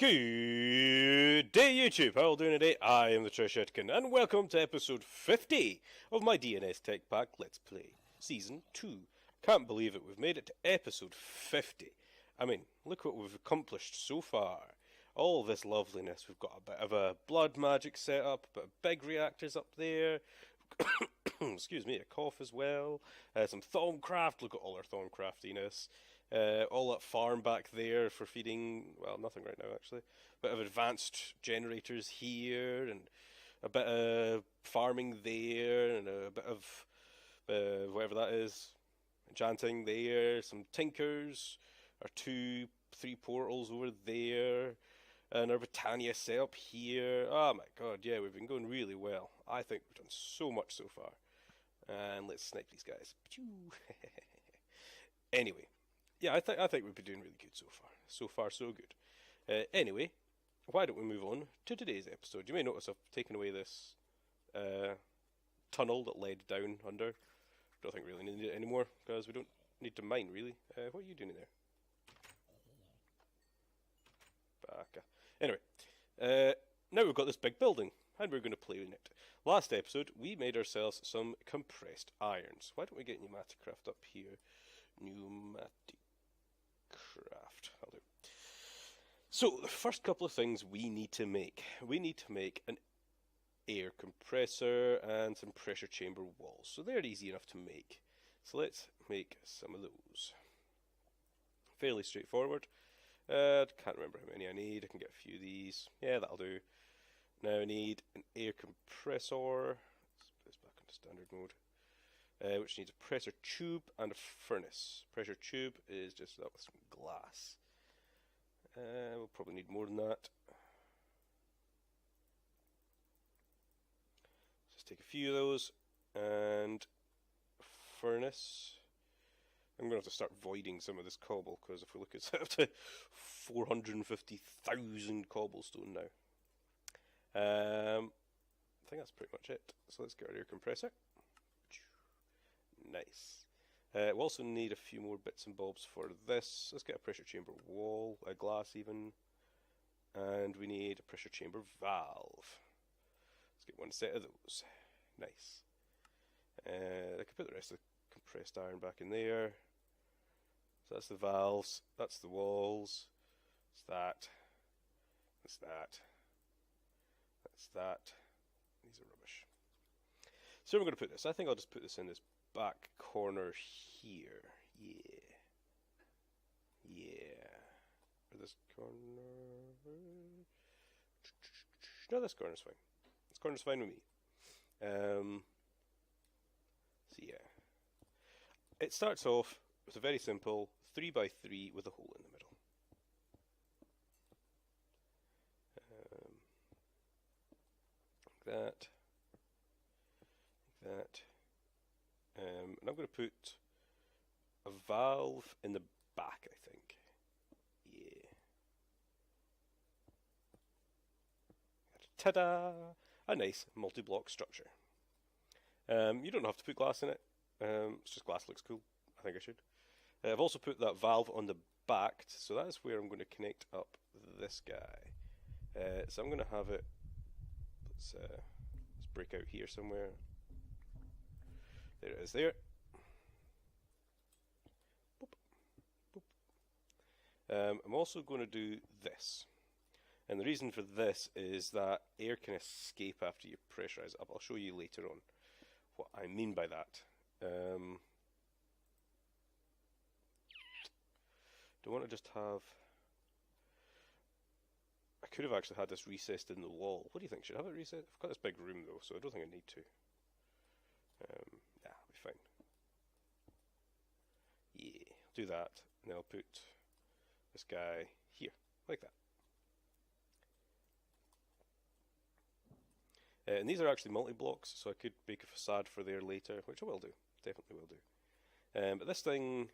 Good day, YouTube. How are you doing today? I am the Trishitkin, and welcome to episode 50 of my DNS Tech Pack Let's Play Season 2. Can't believe it, we've made it to episode 50. I mean, look what we've accomplished so far. All this loveliness. We've got a bit of a blood magic setup, a bit of big reactors up there. Excuse me, a cough as well. Some Thaumcraft. Look at all our Thaumcraftiness. All that farm back there for feeding, well, nothing right now actually. Bit of advanced generators here, and a bit of farming there, and a bit of whatever that is, enchanting there, some tinkers, our 3 portals over there, and our Britannia setup here. Oh my god, yeah, we've been going really well. I think we've done so much so far. And let's snipe these guys. Anyway. Yeah, I think we've been doing really good so far. So far, so good. Anyway, why don't we move on to today's episode? You may notice I've taken away this tunnel that led down under. Don't think we really need it anymore, because we don't need to mine, really. What are you doing in there? Baka. Anyway, now we've got this big building, and we're going to play in it. Last episode, we made ourselves some compressed irons. Why don't we get Pneumaticraft up here? Pneumaticraft. I'll do. So, the first couple of things we need to make. We need to make an air compressor and some pressure chamber walls. So they're easy enough to make. So let's make some of those. Fairly straightforward. Can't remember how many I need. I can get a few of these. Yeah, that'll do. Now I need an air compressor. Let's put this back into standard mode. Which needs a pressure tube and a furnace. Pressure tube is just that with some glass. We'll probably need more than that. Just take a few of those. And furnace. I'm going to have to start voiding some of this cobble, because if we look at up to 450,000 cobblestone now. I think that's pretty much it. So let's get our air compressor. Nice. We'll also need a few more bits and bobs for this. Let's get a pressure chamber wall, a glass even. And we need a pressure chamber valve. Let's get one set of those. Nice. I can put the rest of the compressed iron back in there. So that's the valves, that's the walls, that's that, that's that, that's that. These are rubbish. So we're going to put this. I think I'll just put this in this back corner here. Yeah. Yeah. Or this corner. No, this corner's fine. This corner's fine with me. So yeah. It starts off with a very simple 3x3 with a hole in the middle. Like that. Like that. And I'm going to put a valve in the back, I think. Yeah. Ta-da! A nice multi-block structure. You don't have to put glass in it. It's just glass looks cool. I think I should. I've also put that valve on the back, so that is where I'm going to connect up this guy. So I'm going to have it. Let's break out here somewhere. There it is there. Boop. Boop. I'm also going to do this. And the reason for this is that air can escape after you pressurize it up. I'll show you later on what I mean by that. Do I want to just have... I could have actually had this recessed in the wall. What do you think? Should I have it recessed? I've got this big room though, so I don't think I need to. Yeah, I'll be fine. Yeah, I'll do that, and then I'll put this guy here, like that. And these are actually multi-blocks, so I could make a facade for there later, which I will do. Definitely will do. But this thing,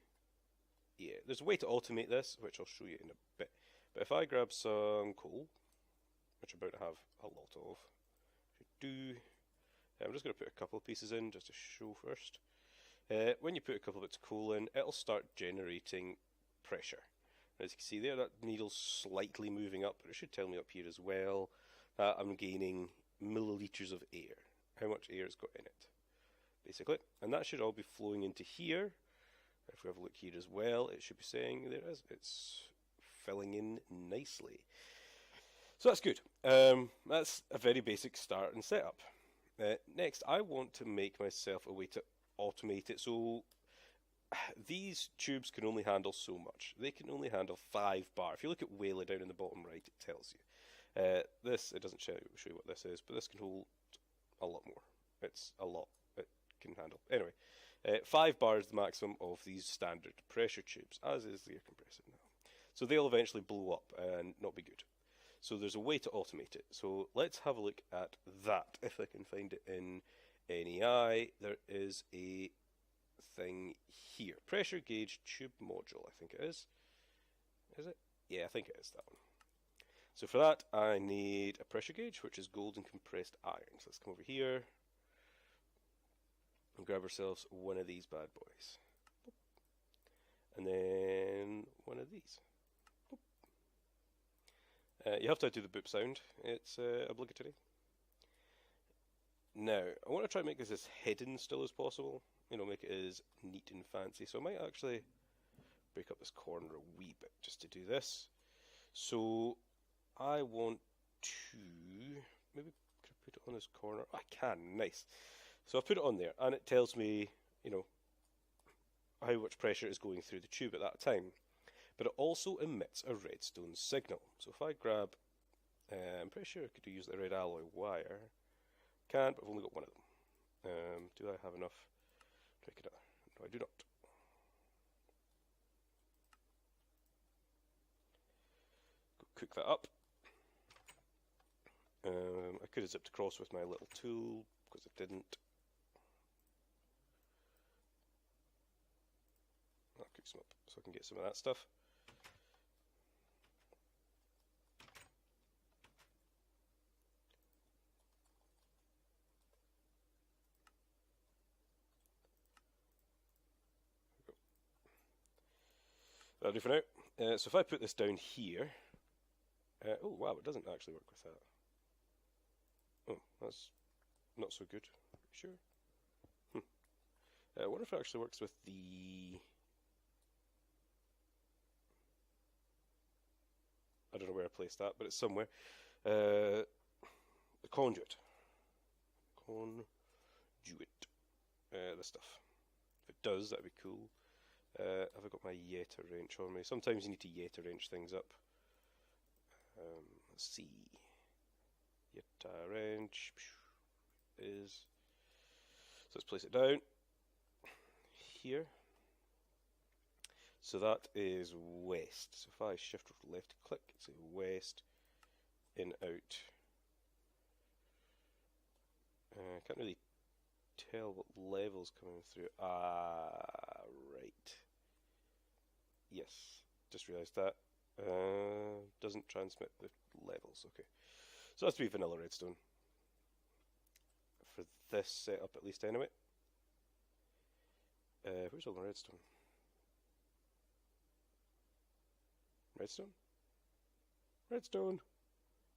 yeah, there's a way to automate this, which I'll show you in a bit. But if I grab some coal, which I'm about to have a lot of, I'm just going to put a couple of pieces in just to show first. When you put a couple of bits of coal in, it'll start generating pressure. As you can see there, that needle's slightly moving up, but it should tell me up here as well that I'm gaining milliliters of air. How much air it's got in it, basically. And that should all be flowing into here. If we have a look here as well, it should be saying there it is. It's filling in nicely. So that's good. That's a very basic start and setup. Next, I want to make myself a way to automate it. So these tubes can only handle so much. They can only handle 5 bar. If you look at Whaley down in the bottom right, it tells you. This, it doesn't show you what this is, but this can hold a lot more. It's a lot it can handle. Anyway, 5 bar is the maximum of these standard pressure tubes, as is the air compressor now. So they'll eventually blow up and not be good. So there's a way to automate it. So let's have a look at that. If I can find it in NEI, there is a thing here. Pressure gauge tube module, I think it is. Is it? Yeah, I think it is that one. So for that, I need a pressure gauge, which is gold and compressed iron. So let's come over here and grab ourselves one of these bad boys. And then one of these. You have to do the boop sound. It's obligatory. Now, I want to try and make this as hidden still as possible. You know, make it as neat and fancy. So I might actually break up this corner a wee bit just to do this. So I want to maybe can I put it on this corner? I can, nice. So I've put it on there, and it tells me, you know, how much pressure is going through the tube at that time. But it also emits a redstone signal. So if I grab, I'm pretty sure I could use the red alloy wire. Can't, but I've only got one of them. Do I have enough to make it? No, I do not. Go cook that up. I could have zipped across with my little tool, because I didn't. I'll cook some up so I can get some of that stuff. That'll do for now. So if I put this down here, oh wow, it doesn't actually work with that. Oh, that's not so good. Sure. I wonder if it actually works with the... I don't know where I placed that, but it's somewhere. The conduit. This stuff. If it does, that'd be cool. Have I got my Yeta wrench on me? Sometimes you need to Yeta wrench things up. Let's see. Yeta wrench is... So let's place it down here. So that is west. So if I shift left click, it's west, in, out. I can't really tell what level's coming through. Right. Yes, just realised that. Doesn't transmit the levels. Okay. So that's to be vanilla redstone. For this setup at least anyway. Where's all the redstone? Redstone? Redstone!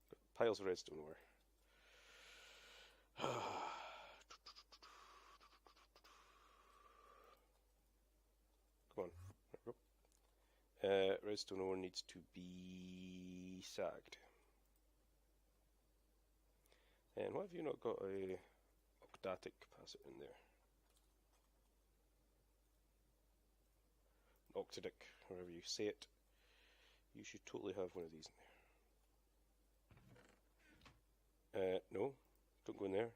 Got piles of redstone where? Come on, there we go. Redstone ore needs to be sagged. And why have you not got a octatic capacitor in there? Octadic, however you say it. You should totally have one of these in there. No, don't go in there.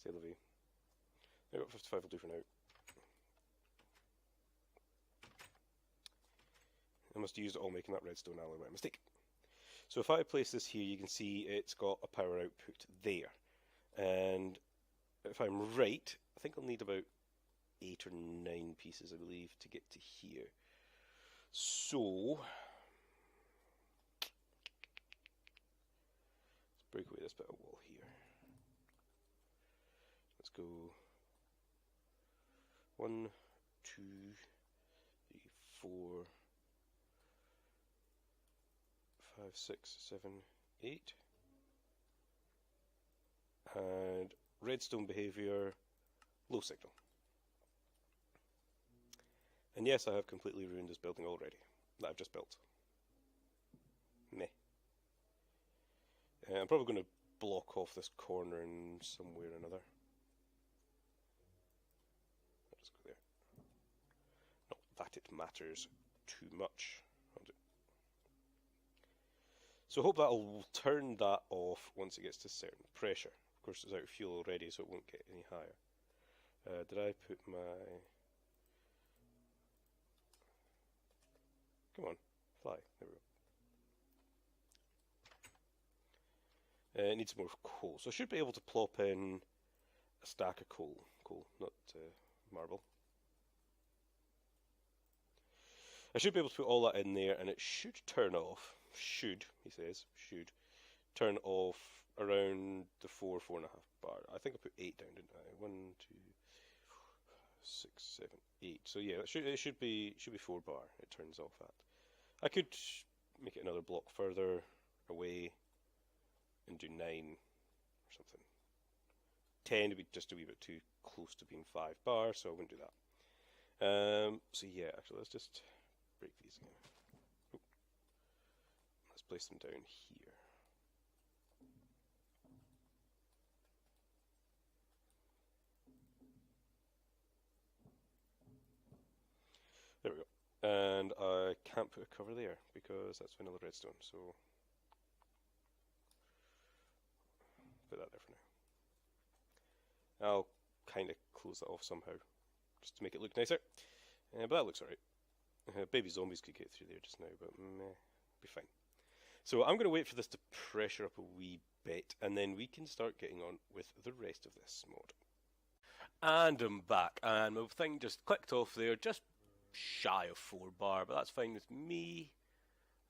C'est la vie. I've got 55 will do for now. I must have used it all making that redstone alloy by mistake. So if I place this here, you can see it's got a power output there. And if I'm right, I think I'll need about 8 or 9 pieces, I believe, to get to here. So let's break away this bit of wall here. Let's go 1, 2, 4, 5, 6, 7, 8. And redstone behavior, low signal. And yes, I have completely ruined this building already, that I've just built. Meh. I'm probably going to block off this corner in some way or another. I'll just go there. Not that it matters too much. So I hope that'll turn that off once it gets to certain pressure. Of course, it's out of fuel already, so it won't get any higher. Did I put my... Come on, fly. There we go. It needs more coal. So I should be able to plop in a stack of coal. Coal, not marble. I should be able to put all that in there, and it should turn off. Should, he says, should turn off around the 4.5 bar. I think I put 8 down, didn't I? 1, 2, 6, 7, 8. So yeah, it should be 4 bar. It turns off at. I could make it another block further away and do 9 or something. 10 would be just a wee bit too close to being 5 bar, so I wouldn't do that. So yeah, actually, let's just break these again. Oh. Let's place them down here. There we go. And I can't put a cover there because that's vanilla redstone, so put that there for now. I'll kind of close that off somehow, just to make it look nicer. But that looks alright. Baby zombies could get through there just now, but meh, be fine. So I'm going to wait for this to pressure up a wee bit, and then we can start getting on with the rest of this mod. And I'm back, and my thing just clicked off there, just shy of 4 bar, but that's fine with me.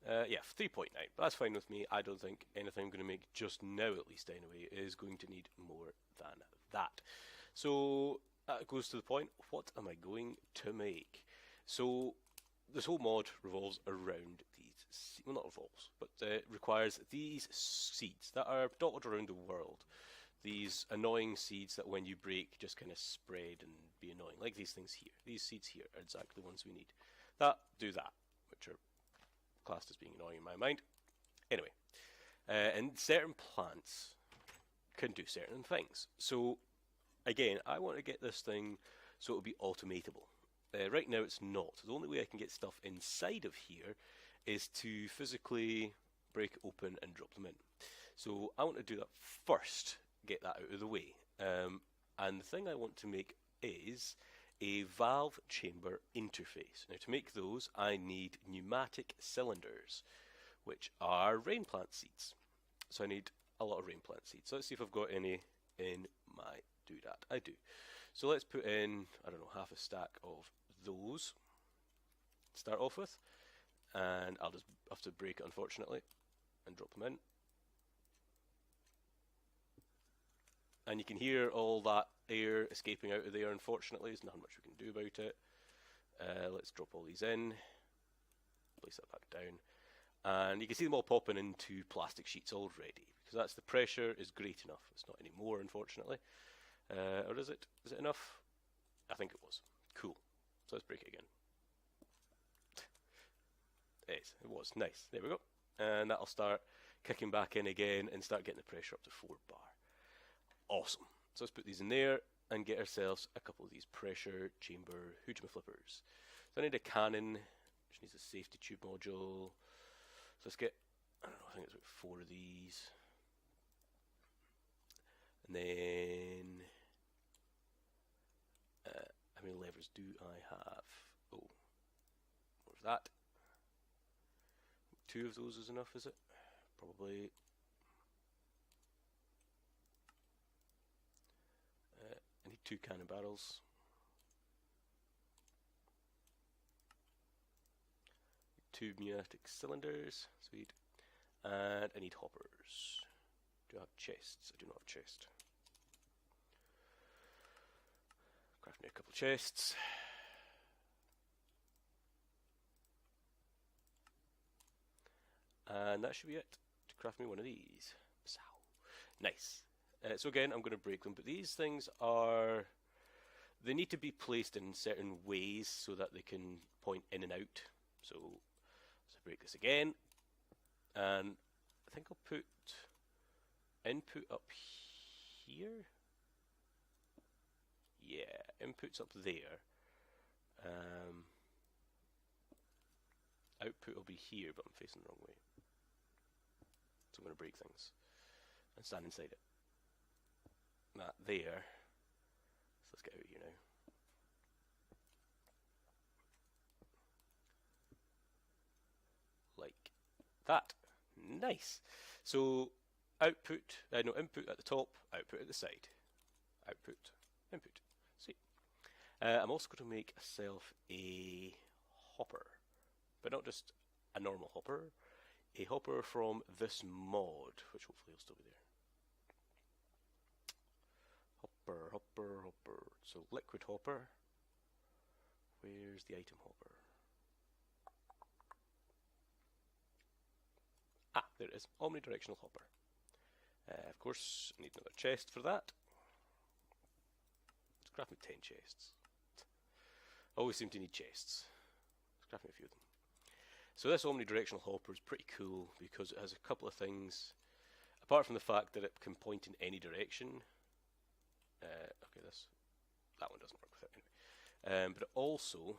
Yeah, 3.9, but that's fine with me. I don't think anything I'm going to make just now, at least anyway, is going to need more than that. So that goes to the point, what am I going to make? So this whole mod revolves around these, well, not revolves, but requires these seeds that are dotted around the world. These annoying seeds that when you break just kind of spread and be annoying, like these things here. These seeds here are exactly the ones we need. That do that, which are classed as being annoying in my mind. Anyway, and certain plants can do certain things. So again, I want to get this thing so it'll be automatable. Right now it's not. The only way I can get stuff inside of here is to physically break it open and drop them in. So I want to do that first, get that out of the way. And the thing I want to make is a valve chamber interface. Now to make those I need pneumatic cylinders, which are rain plant seeds. So I need a lot of rain plant seeds. So let's see if I've got any in my doodad. I do. So let's put in, I don't know, half a stack of those to start off with, and I'll just have to break it unfortunately and drop them in. And you can hear all that air escaping out of there. Unfortunately, there's nothing much we can do about it. Let's drop all these in, place that back down, and you can see them all popping into plastic sheets already, because that's the pressure is great enough. It's not any more, unfortunately. Or is it? Is it enough? I think it was. Cool. So let's break it again. It was. Nice. There we go. And that'll start kicking back in again and start getting the pressure up to 4 bar. Awesome. So let's put these in there and get ourselves a couple of these pressure chamber hoojma flippers. So I need a cannon, which needs a safety tube module. So let's get, I don't know, I think it's about 4 of these. And then, how many levers do I have? Oh, where's that? 2 of those is enough, is it? Probably. I need 2 cannon barrels. 2 pneumatic cylinders, sweet. And I need hoppers. Do I have chests? I do not have a chest. Craft me a couple of chests. And that should be it to craft me one of these. Nice. So again, I'm going to break them, but these things are... They need to be placed in certain ways so that they can point in and out. So break this again, and I think I'll put input up here. Yeah, input's up there. Output will be here, but I'm facing the wrong way. So I'm going to break things and stand inside it. That there. So let's get out of here now. Like that. Nice. So output, input at the top, output at the side. Output, input. Sweet. I'm also going to make myself a hopper, but not just a normal hopper, a hopper from this mod, which hopefully will still be there. Hopper, hopper, hopper. So liquid hopper. Where's the item hopper? Ah, there it is. Omnidirectional hopper. Of course, I need another chest for that. Let's craft me 10 chests. Always seem to need chests. Let's craft me a few of them. So this omnidirectional hopper is pretty cool because it has a couple of things. Apart from the fact that it can point in any direction. Okay, that one doesn't work with it anyway. But it also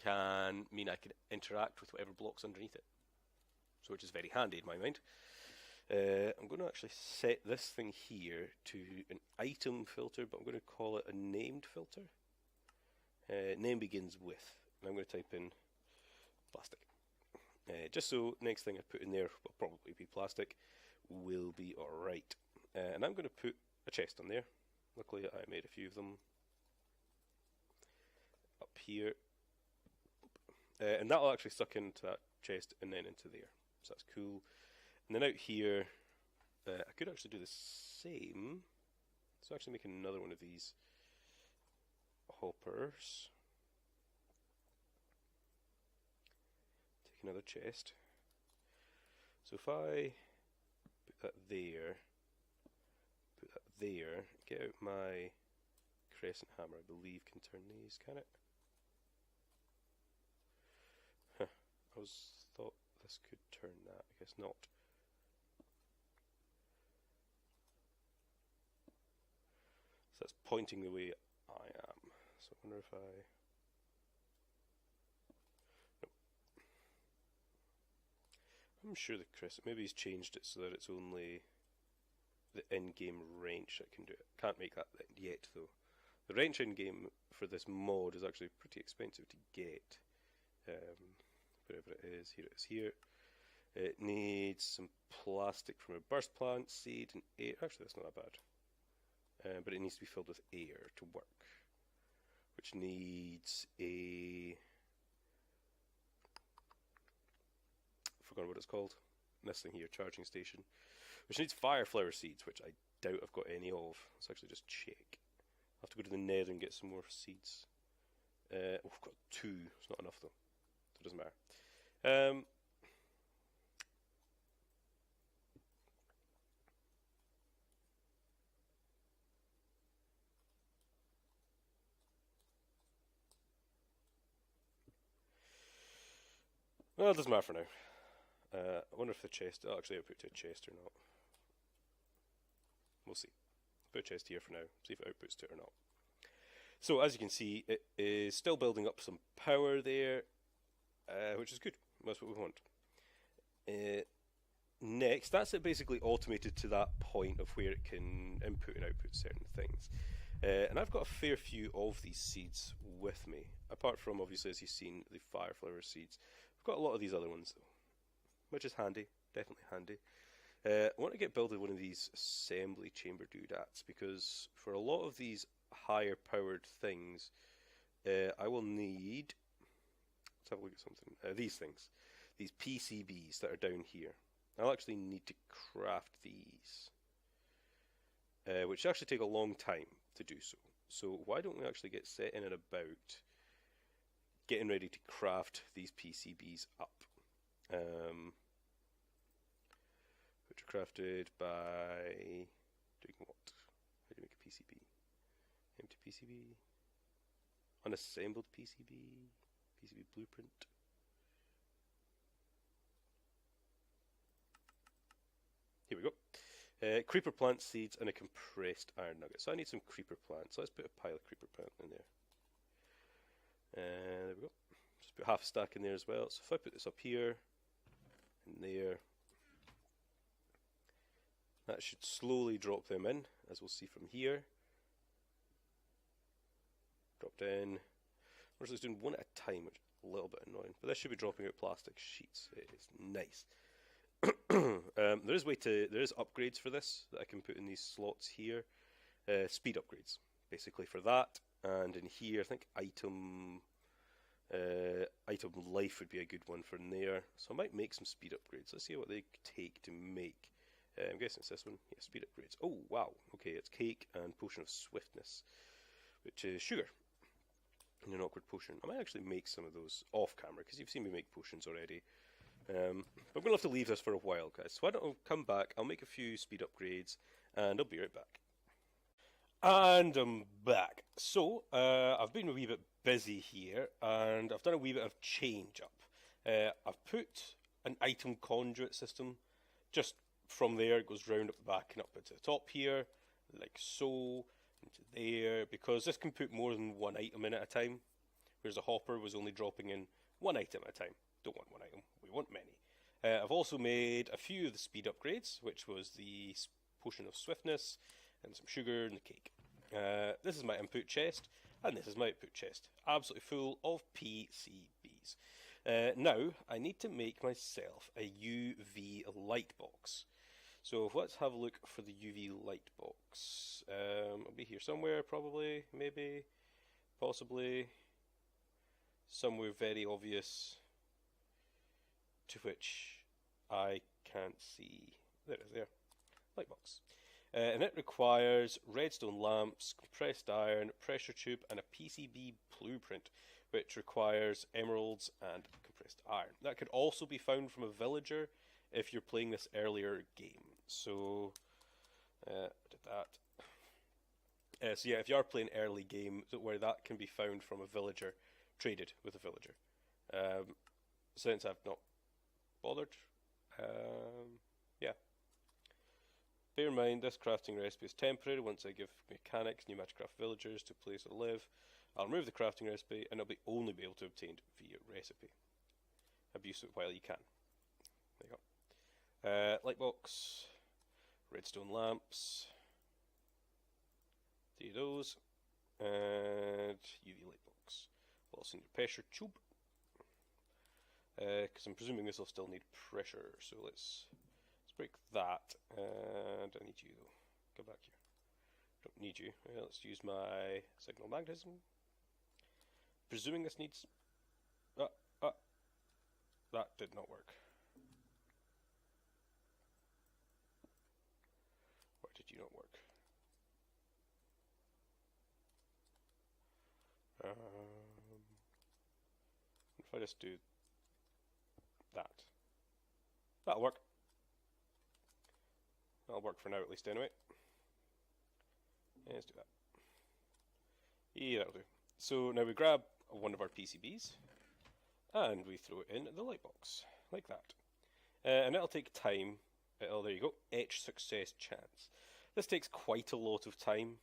can mean I can interact with whatever blocks underneath it. So which is very handy in my mind. I'm going to actually set this thing here to an item filter, but I'm going to call it a named filter. Name begins with, and I'm going to type in plastic. Just so next thing I put in there will probably be plastic, will be alright. And I'm going to put a chest on there. Luckily I made a few of them up here. And that'll actually suck into that chest and then into there. So that's cool. And then out here, I could actually do the same. So actually make another one of these hoppers. Take another chest. So if I put that there, get out my crescent hammer, I believe can turn these, can it? Huh, I thought this could turn that, I guess not. So that's pointing the way I am. So I wonder if I... Nope. I'm sure the crescent, maybe he's changed it so that it's only the in-game wrench that can do it. Can't make that yet though. The wrench in-game for this mod is actually pretty expensive to get. Whatever it is, here it is here. It needs some plastic from a burst plant, seed, and air. Actually, that's not that bad. But it needs to be filled with air to work. Which needs a... forgot what it's called. This thing here, charging station. Which needs fire flower seeds, which I doubt I've got any of. Let's actually just check. I'll have to go to the nether and get some more seeds. We've got 2. It's not enough though. So it doesn't matter. Well, it doesn't matter for now. I wonder if the chest... I'll actually output to a chest or not. We'll see. Put a chest here for now. See if it outputs to it or not. So, as you can see, it is still building up some power there. Which is good. That's what we want. Next, that's it basically automated to that point of where it can input and output certain things. And I've got a fair few of these seeds with me. Apart from, obviously, as you've seen, the fire flower seeds. I've got a lot of these other ones, though. Which is handy. Definitely handy. I want to get building one of these assembly chamber doodads, because for a lot of these higher powered things, I will need... Let's have a look at something. These things. These PCBs that are down here. I'll actually need to craft these. Which actually take a long time to do so. So why don't we actually get set in and about getting ready to craft these PCBs up. crafted by doing what? How do you make a PCB? Empty PCB, unassembled PCB, PCB blueprint. Here we go. Creeper plant seeds and a compressed iron nugget. So I need some creeper plants. So let's put a pile of creeper plant in there. There we go. Just put half a stack in there as well. So if I put this up here, and there, that should slowly drop them in, as we'll see from here. Dropped in. We're just doing one at a time, which is a little bit annoying. But this should be dropping out plastic sheets. It is nice. There is upgrades for this that I can put in these slots here. Speed upgrades, basically for that. And in here, I think item life would be a good one for in there. So I might make some speed upgrades. Let's see what they take to make. I'm guessing it's this one. Yeah, speed upgrades. Oh wow. Okay, it's cake and potion of swiftness, which is sugar. And an awkward potion. I might actually make some of those off camera because you've seen me make potions already. But I'm going to have to leave this for a while, guys. So why don't I come back, I'll make a few speed upgrades, and I'll be right back. And I'm back. So, I've been a wee bit busy here, and I've done a wee bit of change up. I've put an item conduit system, just from there it goes round up the back and up into the top here, like so, into there, because this can put more than one item in at a time, whereas a hopper was only dropping in one item at a time. Don't want one item, we want many. I've also made a few of the speed upgrades, which was the potion of swiftness, and some sugar and the cake. This is my input chest, and this is my output chest. Absolutely full of PCBs. Now, I need to make myself a UV light box. So let's have a look for the UV light box. It'll be here somewhere, probably, maybe, possibly. Somewhere very obvious, to which I can't see. There it is, there. Light box. And it requires redstone lamps, compressed iron, pressure tube, and a PCB blueprint, which requires emeralds and compressed iron. That could also be found from a villager if you're playing this earlier game. So, I did that. So yeah, if you are playing early game, don't worry, that can be found from a villager, traded with a villager. Since I've not bothered, yeah. Bear in mind, this crafting recipe is temporary. Once I give mechanics, Pneumaticraft villagers to place or live, I'll remove the crafting recipe and it'll be only be able to be obtained via recipe. Abuse it while you can. There you go. Light box, redstone lamps, 3 of those, and UV light box. We'll also need a pressure tube, because I'm presuming this will still need pressure. So let's break that, and I need you though. Go back here. Don't need you. Let's use my signal magnetism. Presuming this needs. That did not work. Why did you not work? If I just do that, that'll work. That'll work for now, at least, anyway. Yeah, let's do that. Yeah, that'll do. So now we grab one of our PCBs and we throw it in the light box, like that. And it'll take time. There you go, etch success chance. This takes quite a lot of time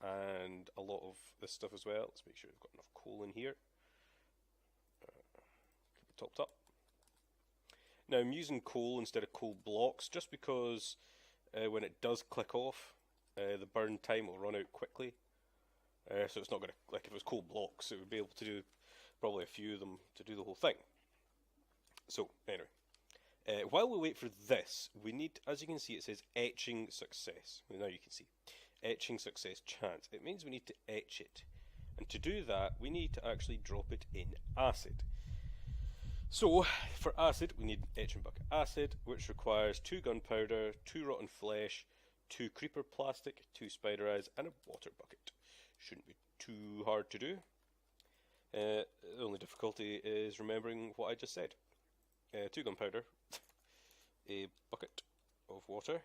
and a lot of this stuff as well. Let's make sure we've got enough coal in here. Keep it topped up. Now I'm using coal instead of coal blocks just because when it does click off, the burn time will run out quickly. So it's not going to, like if it was coal blocks, it would be able to do probably a few of them to do the whole thing. So anyway, while we wait for this, we need, as you can see, it says etching success. Now you can see, etching success chance. It means we need to etch it. And to do that, we need to actually drop it in acid. So, for acid, we need etching bucket acid, which requires 2 gunpowder, 2 rotten flesh, 2 creeper plastic, 2 spider eyes, and a water bucket. Shouldn't be too hard to do. The only difficulty is remembering what I just said. 2 gunpowder, a bucket of water,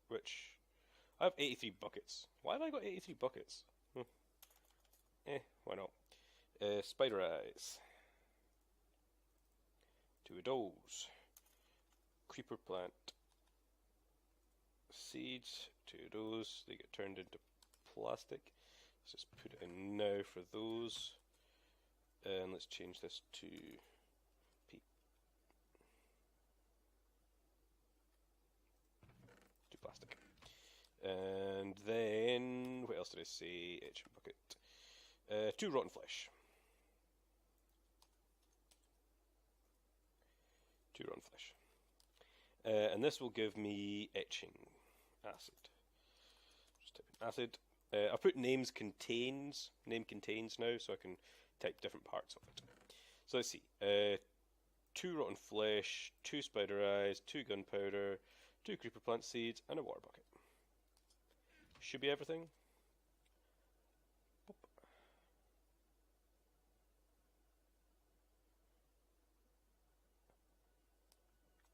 which I have 83 buckets. Why have I got 83 buckets? Why not? Spider eyes. 2 of those. Creeper plant. Seeds. 2 of those. They get turned into plastic. Let's just put it in now for those. And let's change this to P. To plastic. And then, what else did I say? Etching bucket. 2 rotten flesh. 2 rotten flesh. And this will give me etching acid. Just type in acid. I put name contains now, so I can type different parts of it. So let's see. 2 rotten flesh, 2 spider eyes, 2 gunpowder, 2 creeper plant seeds, and a water bucket. Should be everything.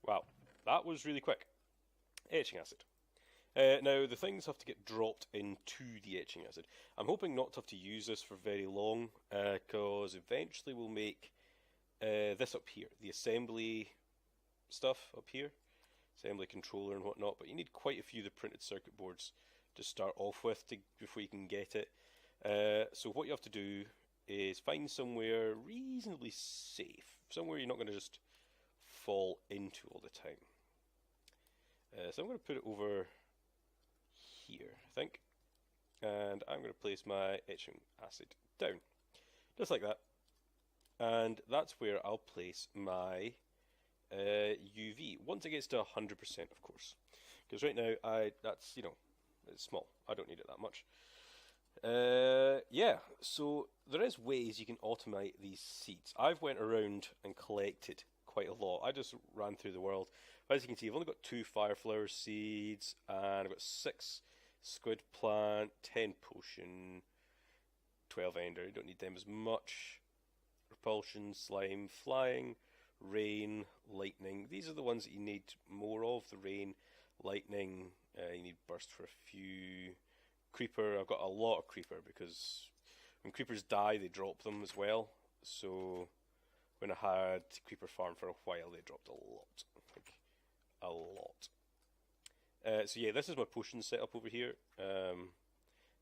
Wow, that was really quick. Etching acid. Now, the things have to get dropped into the etching acid. I'm hoping not to have to use this for very long, because eventually we'll make this up here, the assembly stuff up here, assembly controller and whatnot, but you need quite a few of the printed circuit boards to start off with before you can get it. So what you have to do is find somewhere reasonably safe, somewhere you're not going to just fall into all the time. So I'm going to put it over here, I think, and I'm going to place my etching acid down, just like that, and that's where I'll place my UV, once it gets to 100%, of course, because right now that's, you know, it's small, I don't need it that much. Yeah, so there is ways you can automate these seeds. I've went around and collected quite a lot. I just ran through the world. As you can see, I've only got 2 fireflower seeds, and I've got 6 squid plant, 10 potion, 12 ender. You don't need them as much. Repulsion, slime, flying, rain, lightning. These are the ones that you need more of. The rain, lightning. You need burst for a few. Creeper. I've got a lot of creeper because when creepers die, they drop them as well. So when I had creeper farm for a while, they dropped a lot. Like, a lot. So yeah, this is my potion setup over here.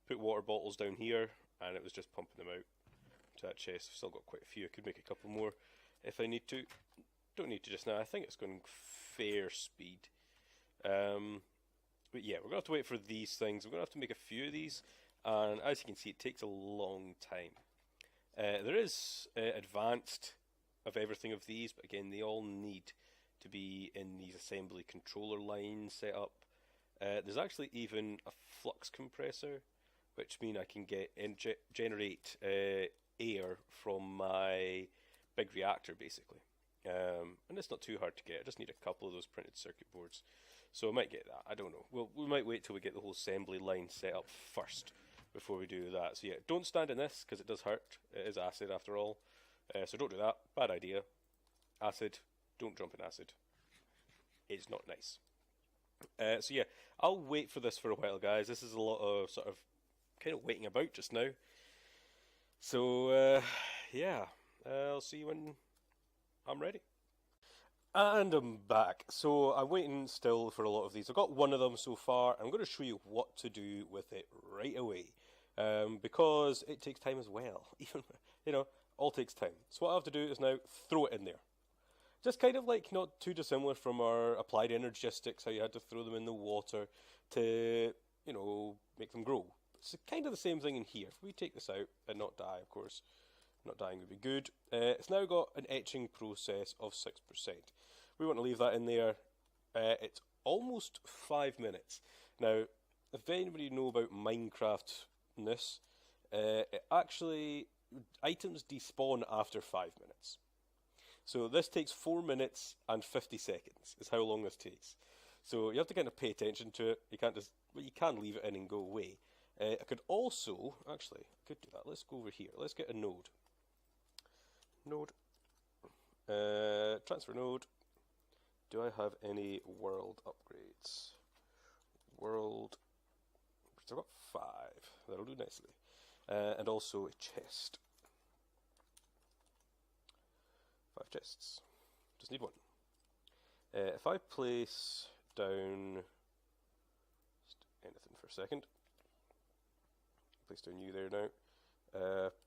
Put water bottles down here, and it was just pumping them out to that chest. I've still got quite a few. I could make a couple more if I need to. Don't need to just now. I think it's going fair speed. But yeah, we're going to have to wait for these things. We're going to have to make a few of these, and as you can see, it takes a long time. There is advanced of everything of these, but again, they all need to be in these assembly controller lines set up. There's actually even a flux compressor, which means I can generate air from my big reactor, basically. And it's not too hard to get. I just need a couple of those printed circuit boards. So I might get that. I don't know. We might wait till we get the whole assembly line set up first before we do that. So yeah, don't stand in this because it does hurt. It is acid after all. So don't do that. Bad idea. Acid. Don't jump in acid. It's not nice. So yeah, I'll wait for this for a while, guys. This is a lot of sort of kind of waiting about just now. So yeah, I'll see you when I'm ready. And I'm back. So I'm waiting still for a lot of these. I've got one of them so far. I'm going to show you what to do with it right away. Because it takes time as well. Even, you know, all takes time. So what I have to do is now throw it in there. Just kind of like not too dissimilar from our applied energistics, how you had to throw them in the water to, you know, make them grow. It's kind of the same thing in here. If we take this out and not die, of course, not dying would be good. It's now got an etching process of 6%. We want to leave that in there. It's almost 5 minutes. Now, if anybody know about Minecraft-ness, actually, items despawn after 5 minutes. So this takes 4 minutes and 50 seconds, is how long this takes. So you have to kind of pay attention to it. You can't just, well, you can leave it in and go away. I could also, actually, I could do that. Let's go over here. Let's get a node. Node. Transfer node. do I have any world upgrades? World, I've got 5, that'll do nicely. And also a chest. 5 chests, just need 1. If I place down, just anything for a second, place down you there now,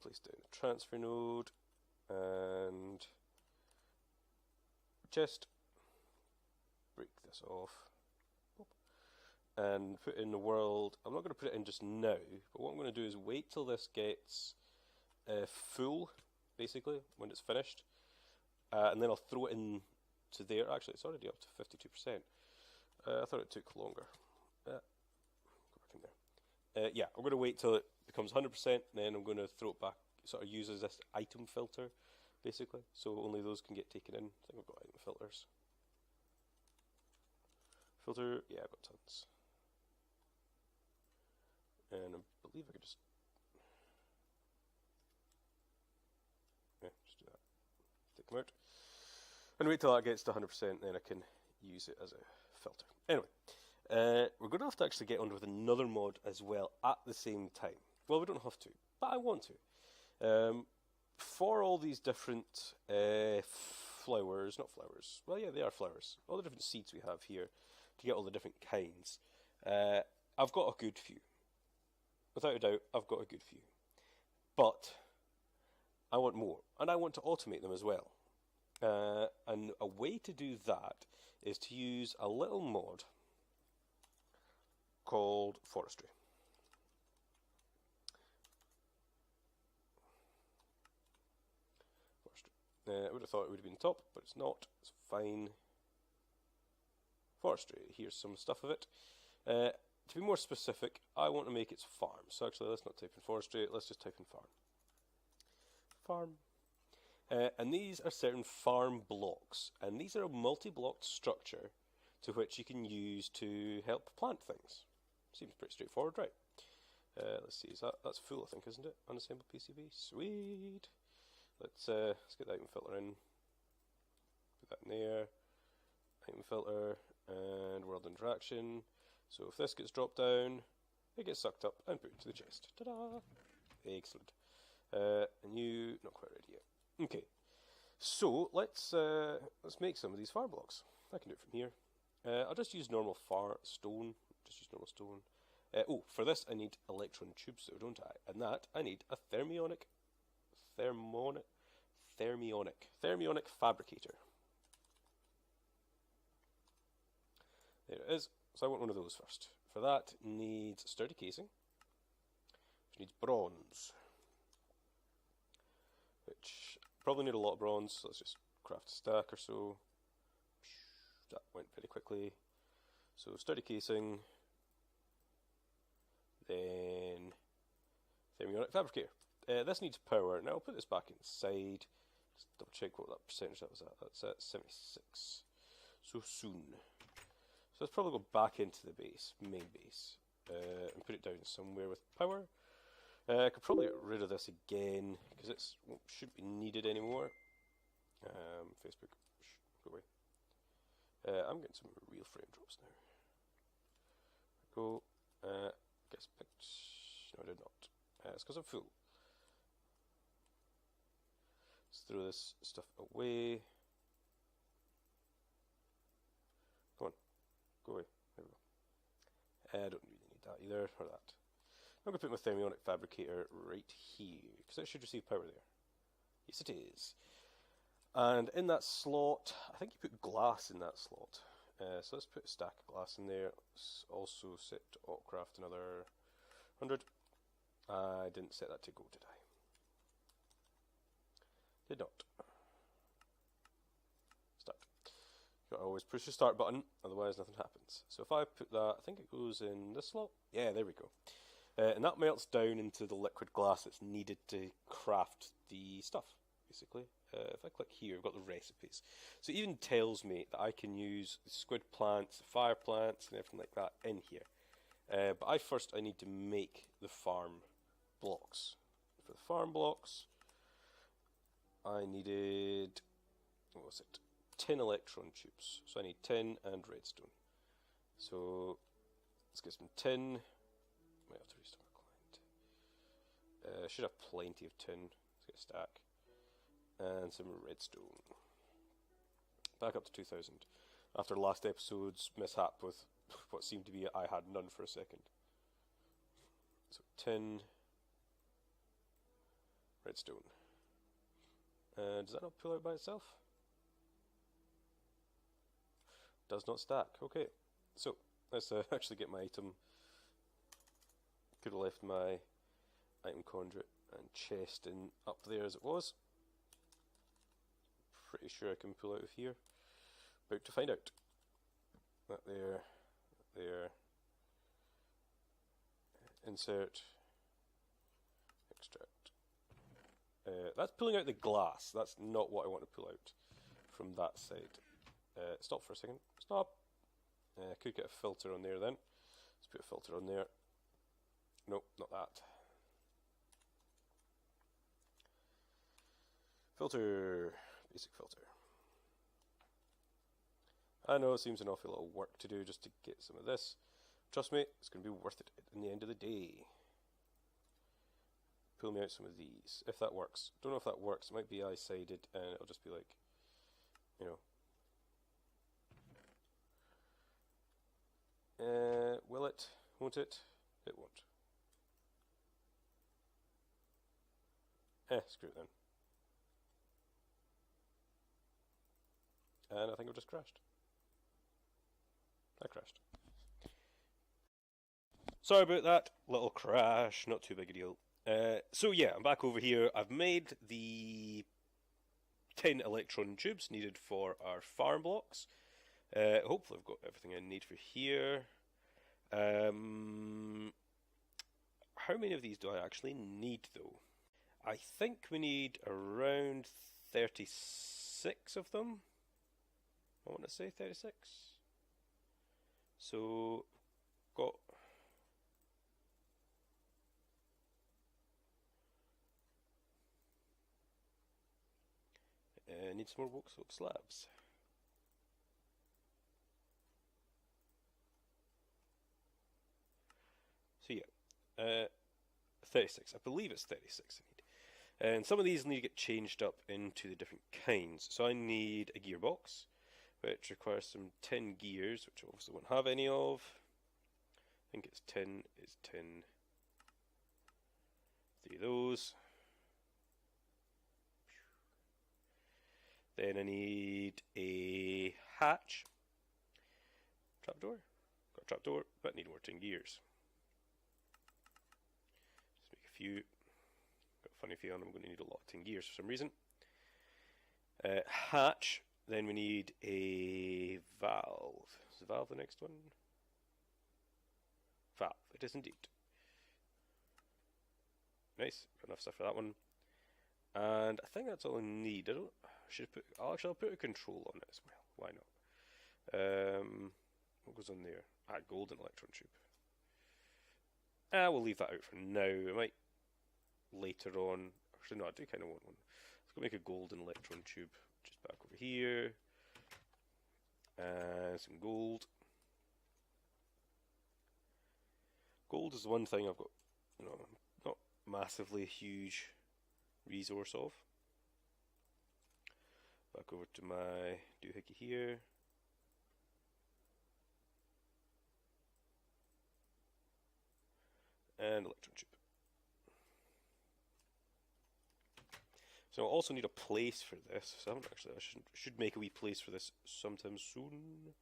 place down the transfer node, and chest, break this off, and put in the world. I'm not going to put it in just now, but what I'm going to do is wait till this gets full, basically, when it's finished, and then I'll throw it in to there. Actually, it's already up to 52%. I thought it took longer. Go back in there. Yeah, I'm going to wait till it becomes 100%, then I'm going to throw it back, sort of use as this item filter, basically, so only those can get taken in. I think I've got item filters. Filter, yeah, I've got tons. And I believe I could just do that. Take them out. And wait till that gets to 100%, then I can use it as a filter. Anyway, we're going to have to actually get on with another mod as well at the same time. Well, we don't have to, but I want to. For all these different flowers, not flowers, well yeah, they are flowers, all the different seeds we have here, to get all the different kinds, I've got a good few. Without a doubt, I've got a good few. But I want more, and I want to automate them as well. And a way to do that is to use a little mod called forestry. I would have thought it would have been top, but it's not. It's fine. Forestry. Here's some stuff of it. To be more specific, I want to make its farm. So actually, let's not type in forestry. Let's just type in farm. Farm. And these are certain farm blocks. And these are a multi-blocked structure to which you can use to help plant things. Seems pretty straightforward, right? Let's see. That's full, I think, isn't it? Unassembled PCB. Sweet. Let's get the item filter in. Put that in there. Item filter and world interaction. So if this gets dropped down, it gets sucked up and put into the chest. Ta-da! Excellent. And you not quite ready yet. Okay. So let's make some of these fire blocks. I can do it from here. I'll just use normal stone. Just use normal stone. Oh, for this I need electron tubes, though, don't I? And that I need a thermionic fabricator. There it is. So I want one of those first. For that, needs sturdy casing, which needs bronze, which probably need a lot of bronze. So let's just craft a stack or so. That went pretty quickly. So sturdy casing, then thermionic fabricator. This needs power. Now I'll put this back inside. Just double check what that percentage that was at. That's at 76. So soon. So let's probably go back into the base, main base, and put it down somewhere with power. I could probably get rid of this again because it shouldn't be needed anymore. Facebook, go away. I'm getting some real frame drops now. Go. Guess picked. No, I did not. It's because I'm full. Let's throw this stuff away. Come on, go away. There we go. I don't really need that either, or that. I'm going to put my thermionic fabricator right here, because it should receive power there. Yes, it is. And in that slot, I think you put glass in that slot. So let's put a stack of glass in there. Let's also set to autocraft another 100. I didn't set that to go, did I? Did not. Start. You gotta always push the start button, otherwise nothing happens. So if I put that, I think it goes in this slot. Yeah, there we go. And that melts down into the liquid glass that's needed to craft the stuff, basically. If I click here, we've got the recipes. So it even tells me that I can use the squid plants, the fire plants, and everything like that in here. But I need to make the farm blocks. For the farm blocks, I needed, what was it? tin electron tubes. So I need tin and redstone. So let's get some tin. Might have to restart my client. Should have plenty of tin. Let's get a stack. And some redstone. Back up to 2000. After last episode's mishap with what seemed to be I had none for a second. So tin, redstone. Does that not pull out by itself? Does not stack. Okay, so let's actually get my item. Could have left my item conduit and chest in up there as it was. Pretty sure I can pull out of here. About to find out. That there, there. Insert, extract. That's pulling out the glass. That's not what I want to pull out from that side. Stop for a second. Stop. Could get a filter on there then. Let's put a filter on there. Nope, not that. Filter. Basic filter. I know it seems an awful lot of work to do just to get some of this. Trust me, it's going to be worth it in the end of the day. Pull me out some of these, if that works. Don't know if that works. It might be eye-sided and it'll just be like, you know. Will it? Won't it? It won't. Screw it then. And I think I've just crashed. I crashed. Sorry about that. Little crash. Not too big a deal. So yeah, I'm back over here. I've made the 10 electron tubes needed for our farm blocks. Hopefully I've got everything I need for here. How many of these do I actually need though? I think we need around 36 of them. I want to say 36. So, got... need some more wood slabs. So yeah, 36. I believe it's 36 I need. And some of these need to get changed up into the different kinds. So I need a gearbox, which requires some 10 gears, which I obviously won't have any of. I think it's 10 is 10. 3 of those. Then I need a hatch. Trapdoor. Got a trapdoor, but need more 10 gears. Just make a few. Got a funny feeling I'm going to need a lot of 10 gears for some reason. Hatch. Then we need a valve. Is the valve the next one? Valve. It is indeed. Nice. Got enough stuff for that one. And I think that's all I need. I'll put a control on it as well. Why not? What goes on there? Golden electron tube. We'll leave that out for now. I might later on. Actually, no, I do kind of want one. Let's go make a golden electron tube. Just back over here. And some gold. Gold is the one thing I've got, not massively huge resource of. Back over to my doohickey here. And electron tube. So I also need a place for this. So I should make a wee place for this sometime soon.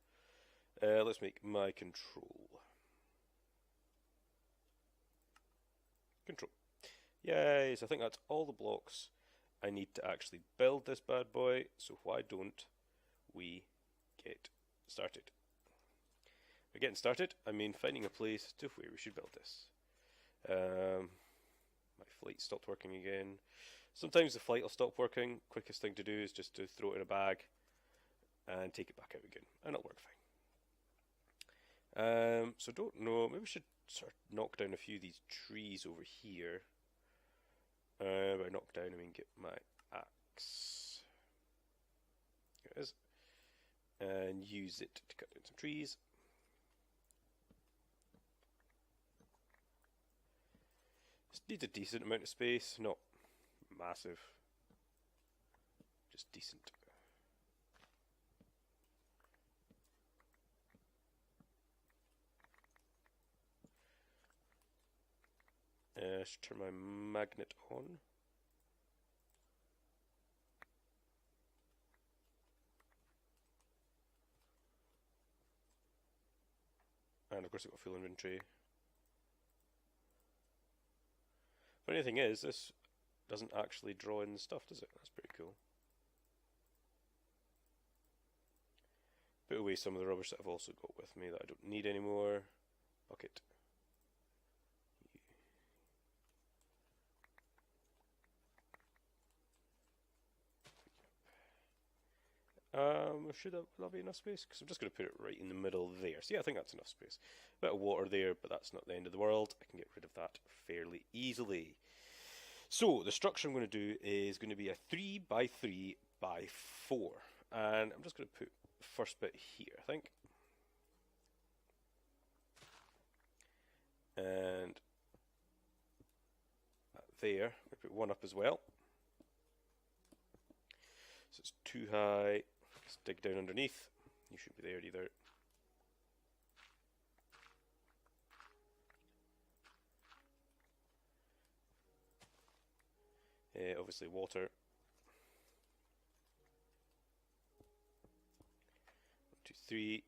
Let's make my control. Control. Yes, I think that's all the blocks I need to actually build this bad boy. So why don't we get started? By getting started, I mean finding a place to where we should build this. My flight stopped working again. Sometimes the flight will stop working. Quickest thing to do is just to throw it in a bag and take it back out again, and it'll work fine. So don't know. Maybe we should sort of knock down a few of these trees over here. By knock down, I mean get my axe. Here it is. and use it to cut down some trees. Just needs a decent amount of space, not massive, just decent. Should turn my magnet on. And of course I've got full inventory. Funny thing is, this doesn't actually draw in the stuff, does it? That's pretty cool. Put away some of the rubbish that I've also got with me that I don't need anymore. Bucket. Should that be enough space? Because I'm just going to put it right in the middle there. So yeah, I think that's enough space. A bit of water there, but that's not the end of the world. I can get rid of that fairly easily. So the structure I'm going to do is going to be a 3x3x4. And I'm just going to put the first bit here, I think. And there, I put one up as well. So it's too high. Let's dig down underneath. You should be there either. Obviously water. 1, 2, 3.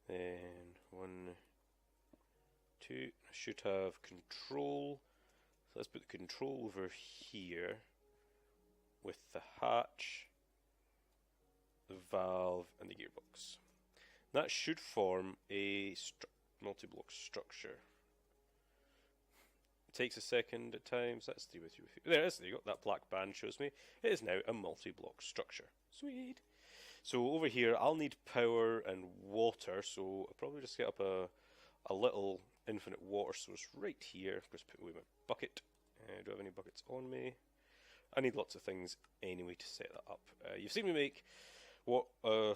Then 1, 2. I should have control. So let's put the control over here with the hatch, the valve, and the gearbox. That should form a multi-block structure. It takes a second at times. That's 3 by 3 by 3. There it is. There you go. That black band shows me it is now a multi-block structure. Sweet. So over here, I'll need power and water. So I'll probably just get up a little infinite water source right here. Just put away my bucket. Do I have any buckets on me? I need lots of things anyway to set that up. You've seen me make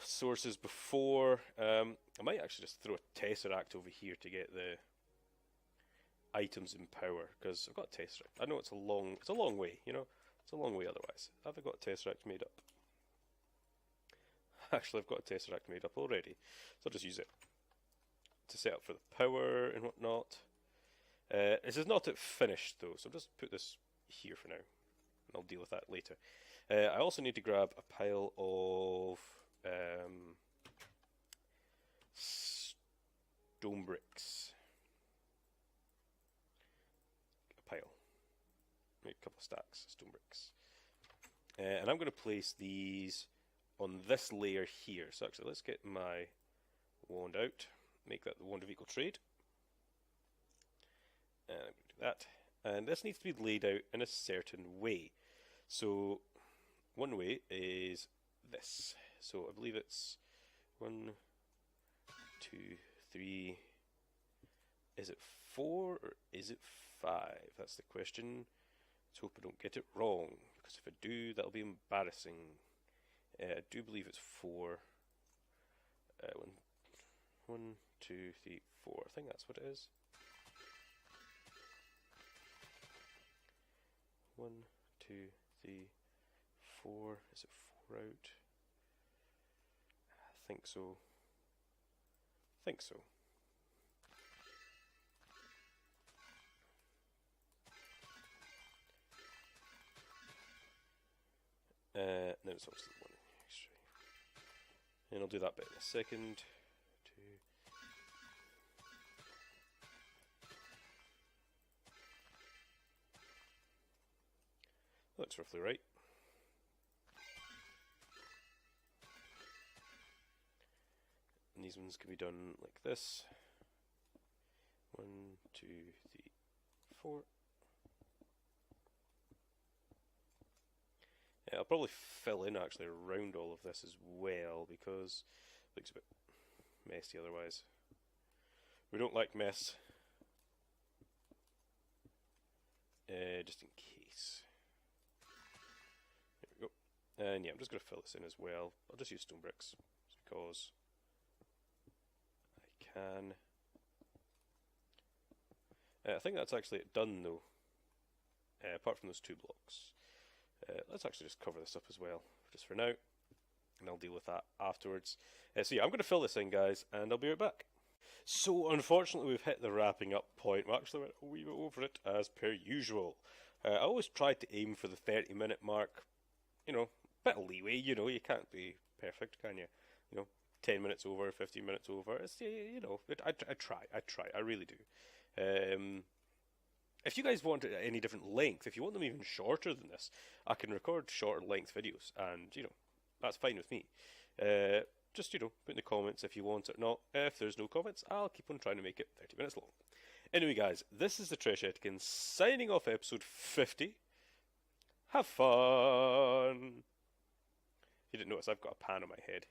sources before. I might actually just throw a tesseract over here to get the items in power, because I've got a tesseract. I know it's a long way, you know. It's a long way otherwise. Have I got a tesseract made up? Actually, I've got a tesseract made up already, so I'll just use it to set up for the power and whatnot. This is not finished though, so I'll just put this here for now, and I'll deal with that later. I also need to grab a pile of stone bricks. A pile. Make a couple of stacks of stone bricks. And I'm going to place these on this layer here. So actually, let's get my wand out. Make that the wand of equal trade. And I'm going to do that. And this needs to be laid out in a certain way. So one way is this. So I believe it's 1, 2, 3. Is it 4 or is it 5? That's the question. Let's hope I don't get it wrong, because if I do, that'll be embarrassing. I do believe it's 4. 1, 2, 3, 4. I think that's what it is. 1, 2, 3, 4. Is it 4 out? I think so. No, it's obviously 1 extra. And I'll do that bit in a second. 2. Looks roughly right. And these ones can be done like this. 1, 2, 3, 4. Yeah, I'll probably fill in actually around all of this as well because it looks a bit messy otherwise. We don't like mess. Just in case. There we go. And yeah, I'm just going to fill this in as well. I'll just use stone bricks because I can. I think that's actually it done though, apart from those 2 blocks. Let's actually just cover this up as well, just for now, and I'll deal with that afterwards. So yeah, I'm going to fill this in, guys, and I'll be right back. So unfortunately we've hit the wrapping up point. We actually went a wee bit over it as per usual. I always tried to aim for the 30-minute mark. You know, bit of leeway, you know, you can't be perfect, can you? You know, 10 minutes over, 15 minutes over, it's, you know, I try, I really do. If you guys want any different length, if you want them even shorter than this, I can record shorter length videos, and, you know, that's fine with me. Just, you know, put in the comments if you want it or not. If there's no comments, I'll keep on trying to make it 30 minutes long. Anyway, guys, this is the Trish Etkin signing off episode 50. Have fun! If you didn't notice, I've got a pan on my head.